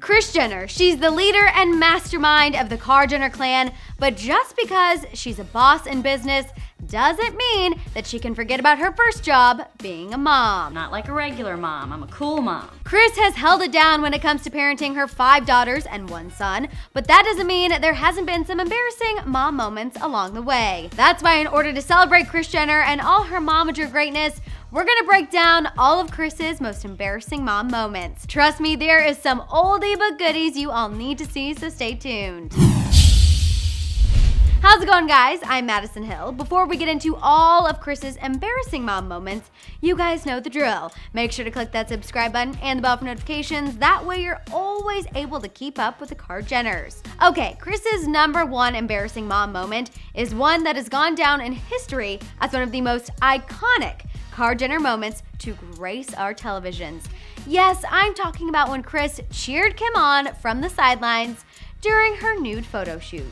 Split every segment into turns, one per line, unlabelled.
Kris Jenner, she's the leader and mastermind of the Jenner clan, but just because she's a boss in business doesn't mean that she can forget about her first job, being a mom.
Not like a regular mom, I'm a cool mom.
Kris has held it down when it comes to parenting her 5 daughters and 1 son, but that doesn't mean there hasn't been some embarrassing mom moments along the way. That's why in order to celebrate Kris Jenner and all her momager greatness, we're gonna break down all of Kris's most embarrassing mom moments. Trust me, there is some oldie but goodies you all need to see, so stay tuned. How's it going, guys? I'm Madison Hill. Before we get into all of Kris's embarrassing mom moments, you guys know the drill. Make sure to click that subscribe button and the bell for notifications. That way you're always able to keep up with the Jenners. Okay, Kris's #1 embarrassing mom moment is one that has gone down in history as one of the most iconic Jenner moments to grace our televisions. Yes, I'm talking about when Kris cheered Kim on from the sidelines during her nude photo shoot.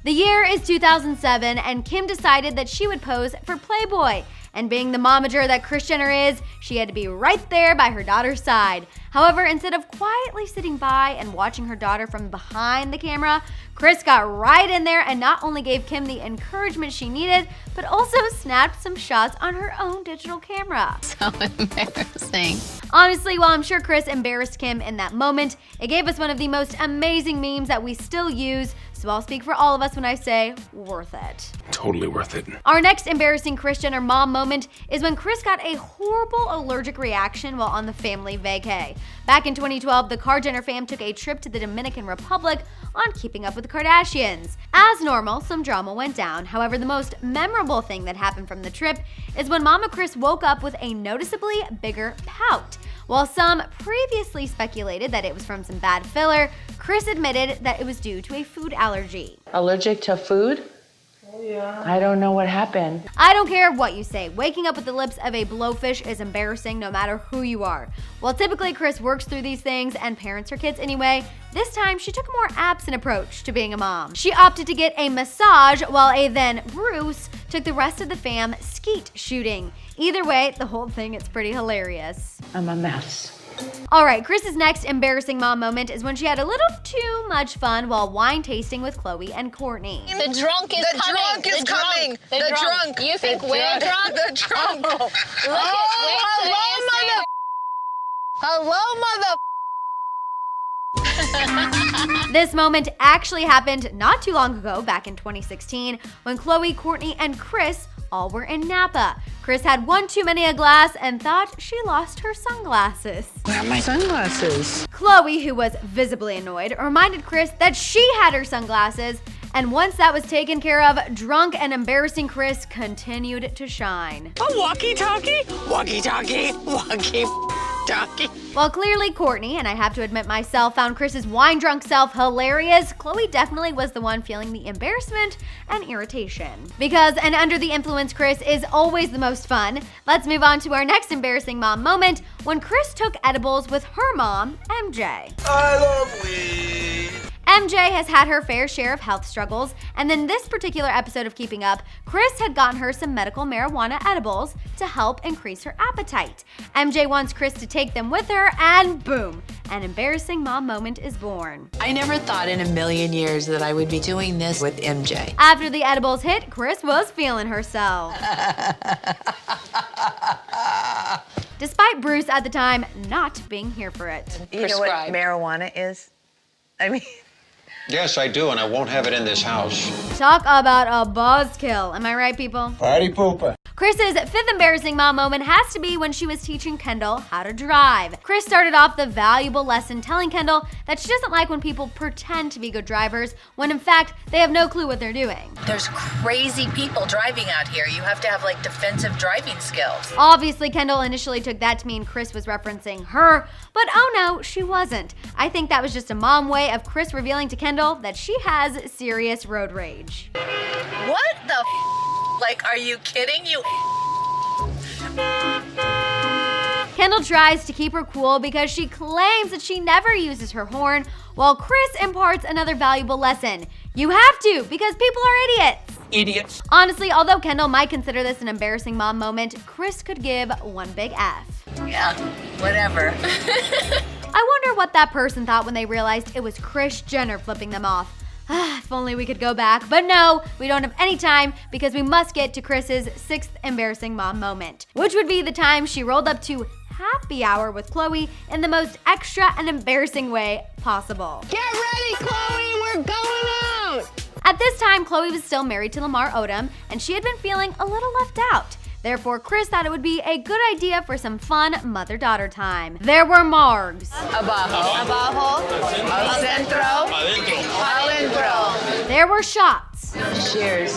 The year is 2007, and Kim decided that she would pose for Playboy. And being the momager that Kris Jenner is, she had to be right there by her daughter's side. However, instead of quietly sitting by and watching her daughter from behind the camera, Kris got right in there and not only gave Kim the encouragement she needed, but also snapped some shots on her own digital camera.
So embarrassing.
Honestly, while I'm sure Kris embarrassed Kim in that moment, it gave us one of the most amazing memes that we still use, so I'll speak for all of us when I say worth it.
Totally worth it.
Our next embarrassing Kris Jenner mom moment is when Kris got a horrible allergic reaction while on the family vacay. Back in 2012, the Jenner fam took a trip to the Dominican Republic on Keeping Up with the Kardashians. As normal, some drama went down. However, the most memorable thing that happened from the trip is when Mama Kris woke up with a noticeably bigger pout. While some previously speculated that it was from some bad filler, Kris admitted that it was due to a food allergy.
Allergic to food? Oh, yeah. I don't know what happened.
I don't care what you say. Waking up with the lips of a blowfish is embarrassing no matter who you are. While typically Kris works through these things and parents her kids anyway, this time she took a more absent approach to being a mom. She opted to get a massage while a then Bruce took the rest of the fam skeet shooting. Either way, the whole thing is pretty hilarious.
I'm a mess.
Alright, Kris's next embarrassing mom moment is when she had a little too much fun while wine tasting with Khloe and Kourtney.
The drunk is coming.
Drunk is coming. The drunk.
You think we're drunk?
The drunk.
Oh,
Hello, mother.
This moment actually happened not too long ago, back in 2016, when Khloe, Kourtney, and Kris all were in Napa. Kris had one too many a glass and thought she lost her sunglasses.
Where are my sunglasses?
Khloe, who was visibly annoyed, reminded Kris that she had her sunglasses, and once that was taken care of, drunk and embarrassing Kris continued to shine.
A walkie-talkie? Walkie-talkie. Walkie-talkie.
While clearly Kourtney, and I have to admit myself, found Kris's wine-drunk self hilarious, Khloe definitely was the one feeling the embarrassment and irritation. Because an under the influence Kris is always the most fun, let's move on to our next embarrassing mom moment when Kris took edibles with her mom, MJ.
I love weed.
MJ has had her fair share of health struggles, and in this particular episode of Keeping Up, Kris had gotten her some medical marijuana edibles to help increase her appetite. MJ wants Kris to take them with her, and boom, an embarrassing mom moment is born.
I never thought in a million years that I would be doing this with MJ.
After the edibles hit, Kris was feeling herself. Despite Bruce at the time not being here for it.
You know what marijuana is? I mean...
Yes, I do, and I won't have it in this house.
Talk about a buzzkill. Am I right, people?
Party pooper.
Kris's 5th embarrassing mom moment has to be when she was teaching Kendall how to drive. Kris started off the valuable lesson telling Kendall that she doesn't like when people pretend to be good drivers when in fact they have no clue what they're doing.
There's crazy people driving out here. You have to have like defensive driving skills.
Obviously, Kendall initially took that to mean Kris was referencing her, but oh no, she wasn't. I think that was just a mom way of Kris revealing to Kendall that she has serious road rage.
What the Like, are you kidding?
Kendall tries to keep her cool because she claims that she never uses her horn, while Kris imparts another valuable lesson. You have to, because people are idiots.
idiots.
Honestly, although Kendall might consider this an embarrassing mom moment, Kris could give one big F.
Yeah, whatever.
I wonder what that person thought when they realized it was Kris Jenner flipping them off. If only we could go back. But no, we don't have any time because we must get to Kris's 6th embarrassing mom moment, which would be the time she rolled up to happy hour with Khloe in the most extra and embarrassing way possible.
Get ready, Khloe, we're going out.
At this time, Khloe was still married to Lamar Odom, and she had been feeling a little left out. Therefore, Kris thought it would be a good idea for some fun mother-daughter time. There were margs.
Abajo, al centro, adentro.
There were shots.
Cheers.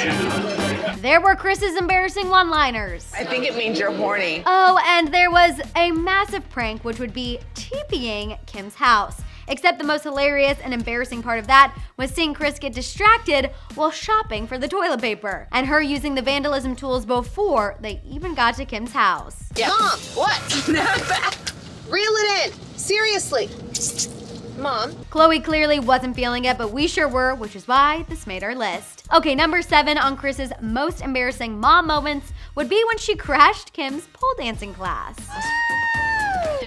There were Kris's embarrassing one-liners.
I think it means you're horny.
Oh, and there was a massive prank, which would be TPing Kim's house. Except the most hilarious and embarrassing part of that was seeing Kris get distracted while shopping for the toilet paper, and her using the vandalism tools before they even got to Kim's house.
Yeah. Mom, what? Reel it in. Seriously. Mom.
Khloe clearly wasn't feeling it, but we sure were, which is why this made our list. Okay, number 7 on Kris's most embarrassing mom moments would be when she crashed Kim's pole dancing class.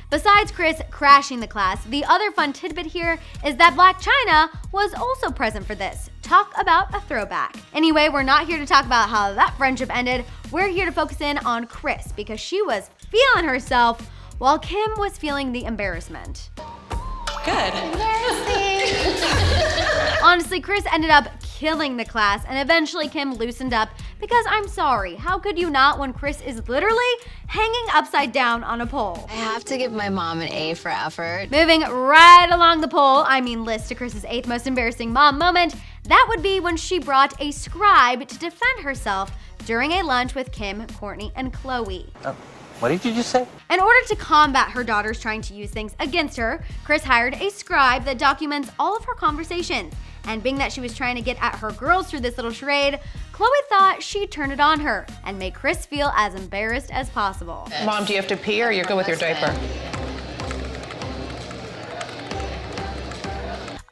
Besides Kris crashing the class, the other fun tidbit here is that Blac Chyna was also present for this. Talk about a throwback. Anyway, we're not here to talk about how that friendship ended. We're here to focus in on Kris because she was feeling herself while Kim was feeling the embarrassment.
Good.
Honestly, Kris ended up killing the class, and eventually Kim loosened up because I'm sorry, how could you not when Kris is literally hanging upside down on a pole?
I have to give my mom an A for effort.
Moving right along the list to Kris's 8th most embarrassing mom moment, that would be when she brought a scribe to defend herself during a lunch with Kim, Kourtney, and Khloe.
What did you just say?
In order to combat her daughters trying to use things against her, Kris hired a scribe that documents all of her conversations. And being that she was trying to get at her girls through this little charade, Khloe thought she'd turn it on her and make Kris feel as embarrassed as possible.
Mom, do you have to pee or you're good with your diaper?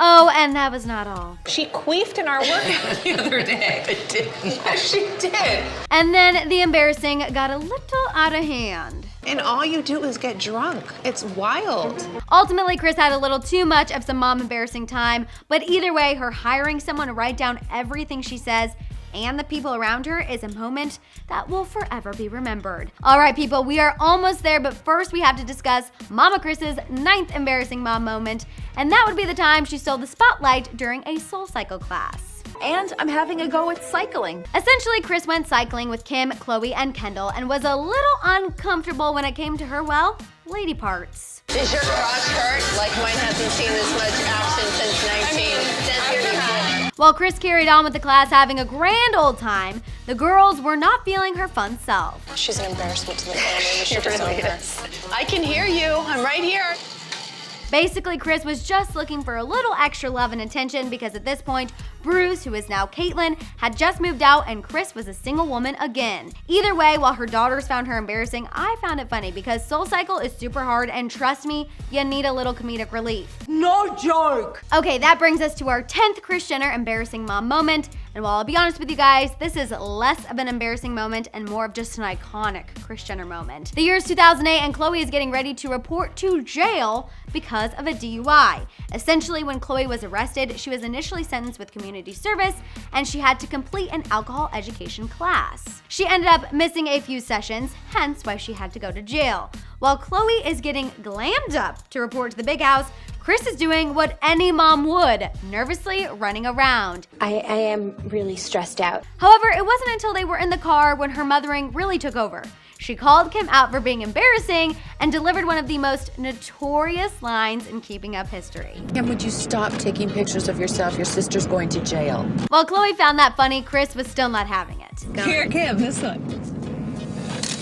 Oh, and that was not all.
She queefed in our workout the other day. I did. Yes, she did.
And then the embarrassing got a little out of hand.
And all you do is get drunk. It's wild.
Ultimately, Kris had a little too much of some mom embarrassing time, but either way, her hiring someone to write down everything she says and the people around her is a moment that will forever be remembered. All right, people, we are almost there, but first we have to discuss Mama Kris's 9th embarrassing mom moment, and that would be the time she stole the spotlight during a SoulCycle class.
And I'm having a go at cycling.
Essentially, Kris went cycling with Kim, Khloe, and Kendall and was a little uncomfortable when it came to her, well, lady parts.
Is your crotch hurt? Like mine hasn't seen this much action since 1934.
While Kris carried on with the class having a grand old time, the girls were not feeling her fun self.
She's an embarrassment to the family. We should
really
disown her. I can hear you. I'm right here.
Basically, Kris was just looking for a little extra love and attention because at this point, Bruce, who is now Caitlyn, had just moved out and Kris was a single woman again. Either way, while her daughters found her embarrassing, I found it funny because SoulCycle is super hard and trust me, you need a little comedic relief.
No joke.
Okay, that brings us to our 10th Kris Jenner embarrassing mom moment. And while I'll be honest with you guys, this is less of an embarrassing moment and more of just an iconic Kris Jenner moment. The year is 2008 and Khloe is getting ready to report to jail because of a DUI. Essentially, when Khloe was arrested, she was initially sentenced with community service and she had to complete an alcohol education class. She ended up missing a few sessions, hence why she had to go to jail. While Khloe is getting glammed up to report to the big house, Kris is doing what any mom would, nervously running around.
I am really stressed out.
However, it wasn't until they were in the car when her mothering really took over. She called Kim out for being embarrassing and delivered one of the most notorious lines in Keeping Up history.
Kim, would you stop taking pictures of yourself? Your sister's going to jail.
While Khloe found that funny, Kris was still not having it.
Here, Kim, this one.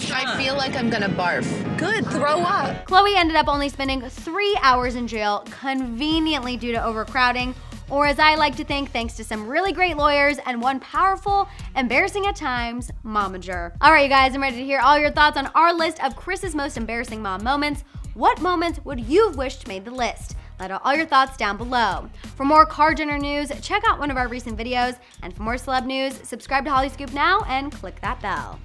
I feel like I'm gonna barf. Good, throw up.
Khloe ended up only spending 3 hours in jail, conveniently due to overcrowding, or as I like to think, thanks to some really great lawyers and one powerful, embarrassing at times, momager. All right, you guys, I'm ready to hear all your thoughts on our list of Kris's most embarrassing mom moments. What moments would you have wished made the list? Let out all your thoughts down below. For more car Jenner news, check out one of our recent videos. And for more celeb news, subscribe to Hollyscoop now and click that bell.